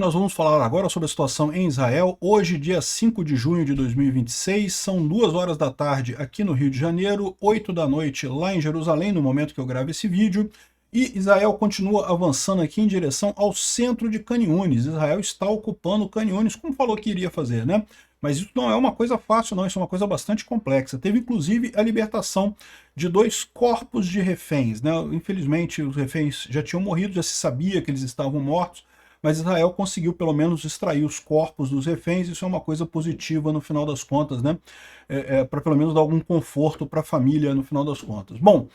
nós vamos falar agora sobre a situação em Israel. Hoje, dia 5 de junho de 2026, são 2 horas da tarde aqui no Rio de Janeiro, 8 da noite lá em Jerusalém, no momento que eu gravo esse vídeo. E Israel continua avançando aqui em direção ao centro de Khan Yunis. Israel está ocupando Khan Yunis, como falou que iria fazer, né? Mas isso não é uma coisa fácil, não. Isso é uma coisa bastante complexa. Teve, inclusive, a libertação de 2 corpos de reféns, né? Infelizmente, os reféns já tinham morrido, já se sabia que eles estavam mortos, mas Israel conseguiu pelo menos extrair os corpos dos reféns. Isso é uma coisa positiva no final das contas, né? Para pelo menos dar algum conforto para a família no final das contas. Bom,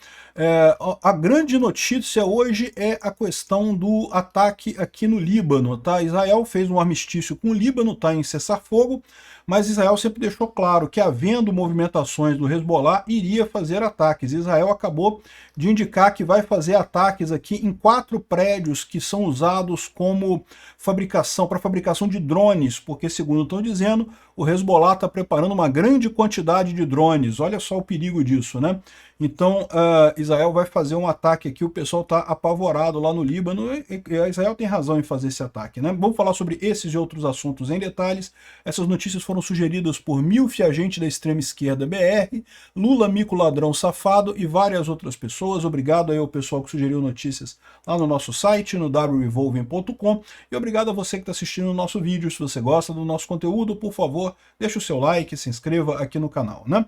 a grande notícia hoje é a questão do ataque aqui no Líbano, tá? Israel fez um armistício com o Líbano, tá, em cessar-fogo, mas Israel sempre deixou claro que, havendo movimentações do Hezbollah, iria fazer ataques. Israel acabou de indicar que vai fazer ataques aqui em 4 prédios que são usados como fabricação, para fabricação de drones, porque, segundo estão dizendo, o Hezbollah está preparando uma grande quantidade de drones. Olha só o perigo disso, né? Então, Israel vai fazer um ataque aqui, o pessoal está apavorado lá no Líbano, e Israel tem razão em fazer esse ataque, né? Vamos falar sobre esses e outros assuntos em detalhes. Essas notícias foram sugeridas por Milf, agente da extrema esquerda BR, Lula, mico ladrão safado e várias outras pessoas. Obrigado aí ao pessoal que sugeriu notícias lá no nosso site, no wrevolving.com, e obrigado a você que está assistindo o nosso vídeo. Se você gosta do nosso conteúdo, por favor, deixe o seu like, se inscreva aqui no canal, né?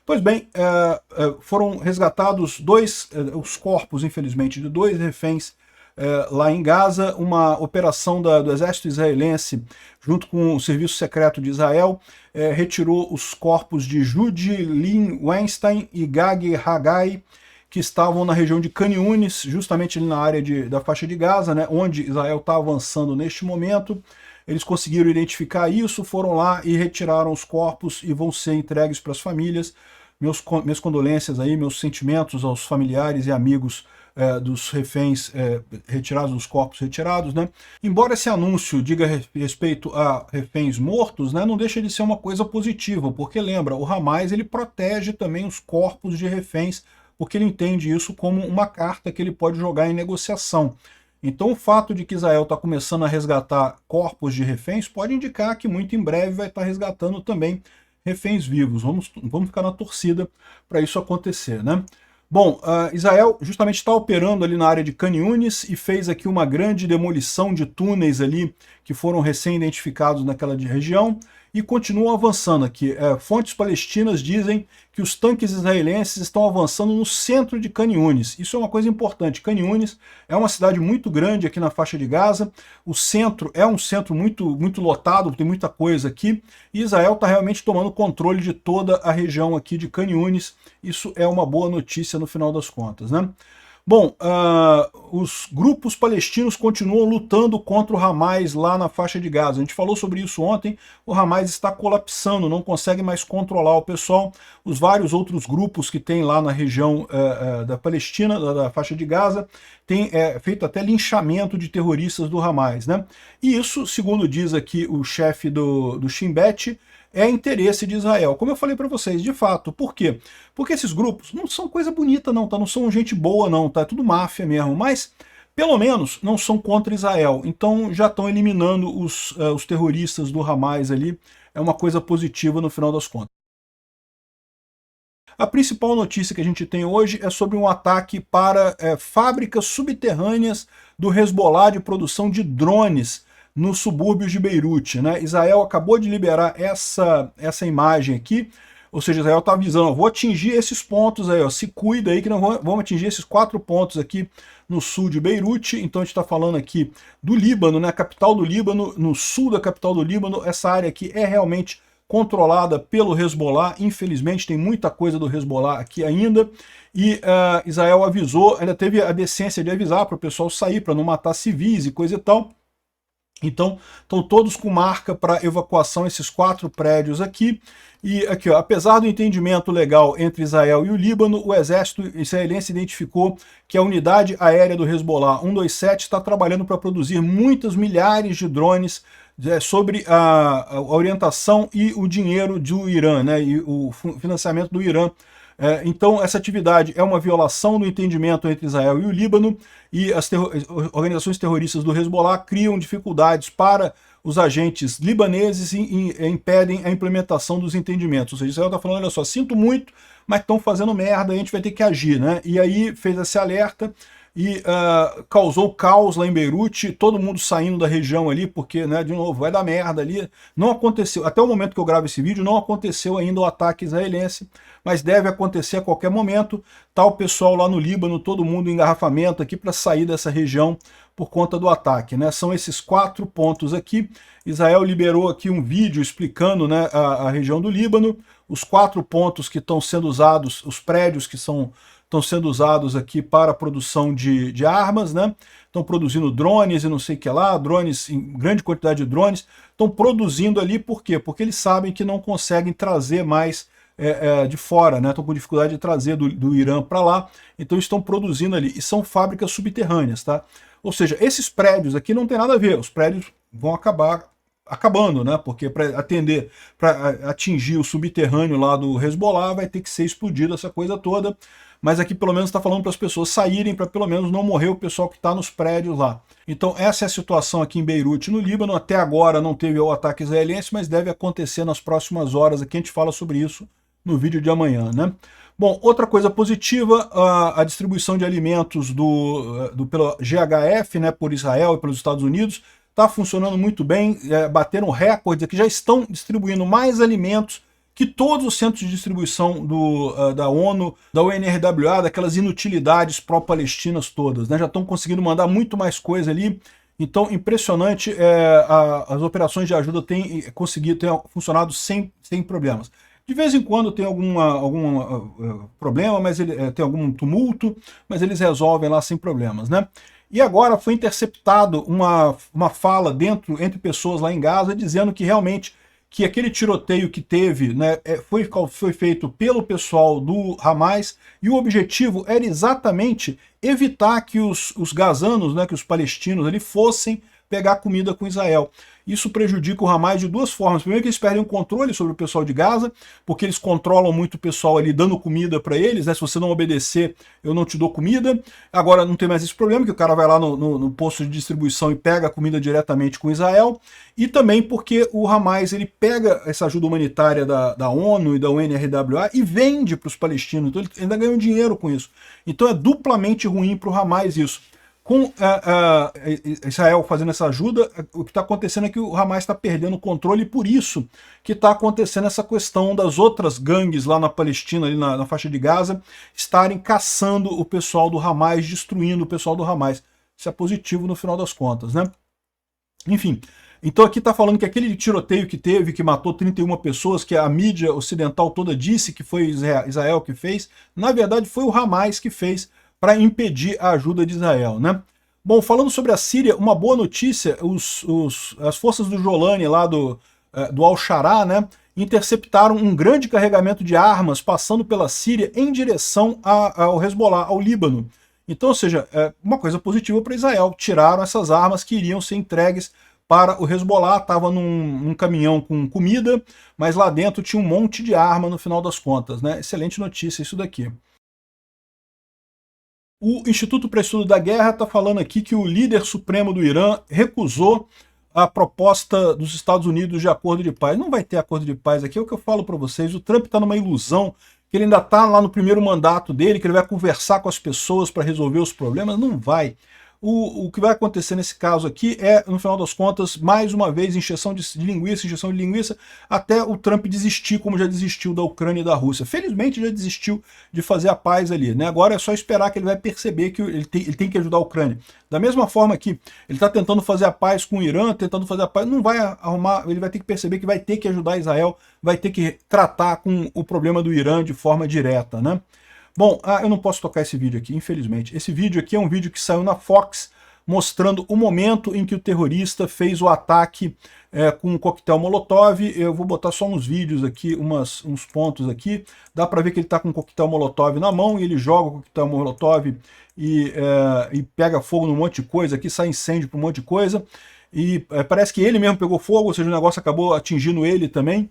Pois bem, foram resgatados os corpos, infelizmente, de 2 reféns lá em Gaza. Uma operação do exército israelense, junto com o serviço secreto de Israel, retirou os corpos de Judy Lynn Weinstein e Gagi Haggai, que estavam na região de Khan Yunis, justamente ali na área da faixa de Gaza, né, onde Israel está avançando neste momento. Eles conseguiram identificar isso, foram lá e retiraram os corpos e vão ser entregues para as famílias. Minhas condolências aí, meus sentimentos aos familiares e amigos dos reféns retirados, dos corpos retirados, né? Embora esse anúncio diga respeito a reféns mortos, né, não deixa de ser uma coisa positiva, porque lembra, o Hamas ele protege também os corpos de reféns, porque ele entende isso como uma carta que ele pode jogar em negociação. Então o fato de que Israel está começando a resgatar corpos de reféns pode indicar que muito em breve vai estar resgatando também reféns vivos. Vamos ficar na torcida para isso acontecer, né? Bom, Israel justamente está operando ali na área de Khan Yunis e fez aqui uma grande demolição de túneis ali que foram recém-identificados naquela região e continuam avançando aqui. Fontes palestinas dizem que os tanques israelenses estão avançando no centro de Khan Yunis. Isso é uma coisa importante. Khan Yunis é uma cidade muito grande aqui na faixa de Gaza. O centro é um centro muito lotado, tem muita coisa aqui. E Israel está realmente tomando controle de toda a região aqui de Khan Yunis. Isso é uma boa notícia no final das contas, né? Bom, os grupos palestinos continuam lutando contra o Hamas lá na faixa de Gaza. A gente falou sobre isso ontem. O Hamas está colapsando, não consegue mais controlar o pessoal. Os vários outros grupos que tem lá na região da Palestina, da faixa de Gaza, tem feito até linchamento de terroristas do Hamas, né? E isso, segundo diz aqui o chefe do Shin Bet, é interesse de Israel. Como eu falei para vocês, de fato. Por quê? Porque esses grupos não são coisa bonita não, tá? Não são gente boa não, tá? É tudo máfia mesmo, mas pelo menos não são contra Israel. Então já estão eliminando os terroristas do Hamas ali. É uma coisa positiva no final das contas. A principal notícia que a gente tem hoje é sobre um ataque para fábricas subterrâneas do Hezbollah de produção de drones nos subúrbios de Beirute, né? Israel acabou de liberar essa imagem aqui, ou seja, Israel está avisando, ó, vou atingir esses pontos aí, ó, se cuida aí que nós vamos atingir esses 4 pontos aqui no sul de Beirute. Então a gente está falando aqui do Líbano, né? A capital do Líbano, no sul da capital do Líbano. Essa área aqui é realmente controlada pelo Hezbollah. Infelizmente tem muita coisa do Hezbollah aqui ainda, e Israel avisou, ainda teve a decência de avisar para o pessoal sair, para não matar civis e coisa e tal. Então, estão todos com marca para evacuação, esses 4 prédios aqui. E aqui, ó, apesar do entendimento legal entre Israel e o Líbano, o exército israelense identificou que a unidade aérea do Hezbollah 127 está trabalhando para produzir muitas milhares de drones sobre a orientação e o dinheiro do Irã, né, e o financiamento do Irã Então essa atividade é uma violação do entendimento entre Israel e o Líbano, e as organizações terroristas do Hezbollah criam dificuldades para os agentes libaneses e impedem a implementação dos entendimentos. Ou seja, Israel está falando, olha só, sinto muito, mas estão fazendo merda, a gente vai ter que agir, né? E aí fez esse alerta e causou caos lá em Beirute, todo mundo saindo da região ali, porque, né, de novo, vai dar merda ali. Não aconteceu, até o momento que eu gravo esse vídeo, não aconteceu ainda o ataque israelense, mas deve acontecer a qualquer momento. Tá o pessoal lá no Líbano, todo mundo em engarrafamento aqui para sair dessa região por conta do ataque, né? São esses 4 pontos aqui. Israel liberou aqui um vídeo explicando, né, a região do Líbano, os 4 pontos que estão sendo usados, os prédios que estão sendo usados aqui para a produção de armas, né? Estão produzindo drones e não sei o que lá, drones, em grande quantidade de drones, estão produzindo ali, por quê? Porque eles sabem que não conseguem trazer mais de fora, né? Estão com dificuldade de trazer do Irã para lá, então estão produzindo ali, e são fábricas subterrâneas, tá? Ou seja, esses prédios aqui não tem nada a ver, os prédios vão acabar acabando, né? Porque para atingir o subterrâneo lá do Hezbollah vai ter que ser explodido essa coisa toda, mas aqui pelo menos está falando para as pessoas saírem, para pelo menos não morrer o pessoal que está nos prédios lá. Então essa é a situação aqui em Beirute, no Líbano. Até agora não teve o ataque israelense, mas deve acontecer nas próximas horas. Aqui a gente fala sobre isso no vídeo de amanhã, né? Bom, outra coisa positiva, a distribuição de alimentos pelo GHF, né, por Israel e pelos Estados Unidos, está funcionando muito bem, bateram recordes aqui, já estão distribuindo mais alimentos que todos os centros de distribuição da ONU, da UNRWA, daquelas inutilidades pró-palestinas todas, né? Já estão conseguindo mandar muito mais coisa ali. Então, impressionante, as operações de ajuda têm funcionado sem problemas. De vez em quando tem algum problema, mas tem algum tumulto, mas eles resolvem lá sem problemas, né? E agora foi interceptado uma fala entre pessoas lá em Gaza, dizendo que realmente que aquele tiroteio que teve, né, foi feito pelo pessoal do Hamas, e o objetivo era exatamente evitar que os gazanos, né, que os palestinos ali fossem pegar comida com Israel. Isso prejudica o Hamas de 2 formas. Primeiro, que eles perdem o controle sobre o pessoal de Gaza, porque eles controlam muito o pessoal ali dando comida para eles, né? Se você não obedecer, eu não te dou comida. Agora não tem mais esse problema, que o cara vai lá no posto de distribuição e pega a comida diretamente com Israel. E também porque o Hamas ele pega essa ajuda humanitária da ONU e da UNRWA e vende para os palestinos. Então ele ainda ganha um dinheiro com isso. Então é duplamente ruim para o Hamas isso. Com Israel fazendo essa ajuda, o que está acontecendo é que o Hamas está perdendo o controle, e por isso que está acontecendo essa questão das outras gangues lá na Palestina, ali na faixa de Gaza, estarem caçando o pessoal do Hamas, destruindo o pessoal do Hamas. Isso é positivo no final das contas, né? Enfim, então aqui está falando que aquele tiroteio que teve, que matou 31 pessoas, que a mídia ocidental toda disse que foi Israel que fez, na verdade foi o Hamas que fez, para impedir a ajuda de Israel, né? Bom, falando sobre a Síria, uma boa notícia, as forças do Jolani lá do Al-Shará, né, interceptaram um grande carregamento de armas passando pela Síria em direção ao Hezbollah, ao Líbano. Então, ou seja, uma coisa positiva para Israel, tiraram essas armas que iriam ser entregues para o Hezbollah, estava num caminhão com comida, mas lá dentro tinha um monte de arma no final das contas, né? Excelente notícia isso daqui. O Instituto para Estudo da Guerra está falando aqui que o líder supremo do Irã recusou a proposta dos Estados Unidos de acordo de paz. Não vai ter acordo de paz aqui, é o que eu falo para vocês. O Trump está numa ilusão, que ele ainda está lá no primeiro mandato dele, que ele vai conversar com as pessoas para resolver os problemas. Não vai. O que vai acontecer nesse caso aqui é, no final das contas, mais uma vez, injeção de linguiça, até o Trump desistir, como já desistiu da Ucrânia e da Rússia. Felizmente já desistiu de fazer a paz ali, né? Agora é só esperar que ele vai perceber que ele tem que ajudar a Ucrânia. Da mesma forma que ele está tentando fazer a paz com o Irã, tentando fazer a paz, não vai arrumar, ele vai ter que perceber que vai ter que ajudar Israel, vai ter que tratar com o problema do Irã de forma direta, né? Bom, eu não posso tocar esse vídeo aqui, infelizmente. Esse vídeo aqui é um vídeo que saiu na Fox, mostrando o momento em que o terrorista fez o ataque com um coquetel Molotov. Eu vou botar só uns vídeos aqui, uns pontos aqui. Dá para ver que ele está com um coquetel Molotov na mão, e ele joga o coquetel Molotov e pega fogo num monte de coisa aqui, sai incêndio para um monte de coisa. E parece que ele mesmo pegou fogo, ou seja, o negócio acabou atingindo ele também.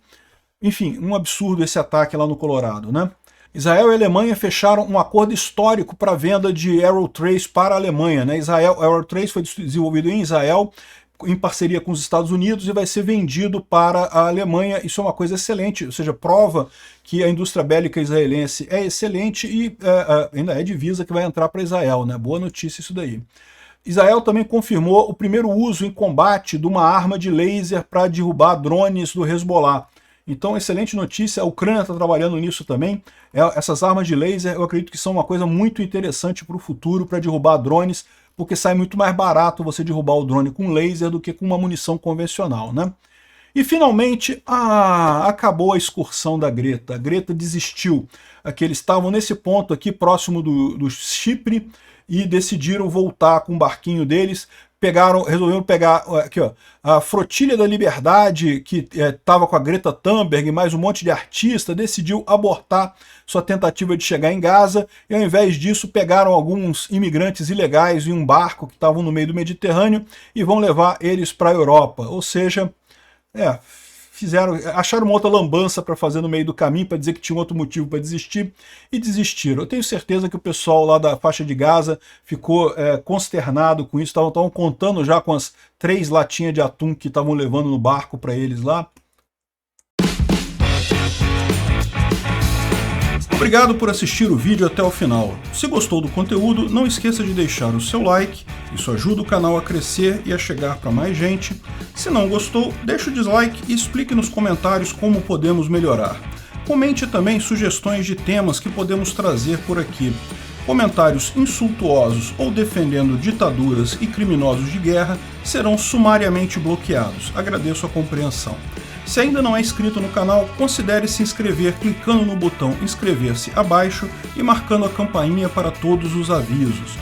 Enfim, um absurdo esse ataque lá no Colorado, né? Israel e Alemanha fecharam um acordo histórico para a venda de Aerotrace para a Alemanha, né? O Aerotrace foi desenvolvido em Israel, em parceria com os Estados Unidos, e vai ser vendido para a Alemanha. Isso é uma coisa excelente, ou seja, prova que a indústria bélica israelense é excelente e ainda é divisa que vai entrar para Israel, né? Boa notícia isso daí. Israel também confirmou o primeiro uso em combate de uma arma de laser para derrubar drones do Hezbollah. Então, excelente notícia, a Ucrânia está trabalhando nisso também. Essas armas de laser, eu acredito que são uma coisa muito interessante para o futuro, para derrubar drones, porque sai muito mais barato você derrubar o drone com laser do que com uma munição convencional, né? E finalmente, acabou a excursão da Greta. A Greta desistiu. Eles estavam nesse ponto aqui, próximo do Chipre, e decidiram voltar com o barquinho deles. Resolveram pegar aqui, ó, a Flotilha da Liberdade, que estava com a Greta Thunberg e mais um monte de artista, decidiu abortar sua tentativa de chegar em Gaza, e ao invés disso pegaram alguns imigrantes ilegais em um barco que estavam no meio do Mediterrâneo e vão levar eles para a Europa. Ou seja, acharam uma outra lambança para fazer no meio do caminho, para dizer que tinha outro motivo para desistir, e desistiram. Eu tenho certeza que o pessoal lá da faixa de Gaza ficou consternado com isso, estavam contando já com as 3 latinhas de atum que estavam levando no barco para eles lá. Obrigado por assistir o vídeo até o final. Se gostou do conteúdo, não esqueça de deixar o seu like, isso ajuda o canal a crescer e a chegar para mais gente. Se não gostou, deixe o dislike e explique nos comentários como podemos melhorar. Comente também sugestões de temas que podemos trazer por aqui. Comentários insultuosos ou defendendo ditaduras e criminosos de guerra serão sumariamente bloqueados. Agradeço a compreensão. Se ainda não é inscrito no canal, considere se inscrever clicando no botão inscrever-se abaixo e marcando a campainha para todos os avisos.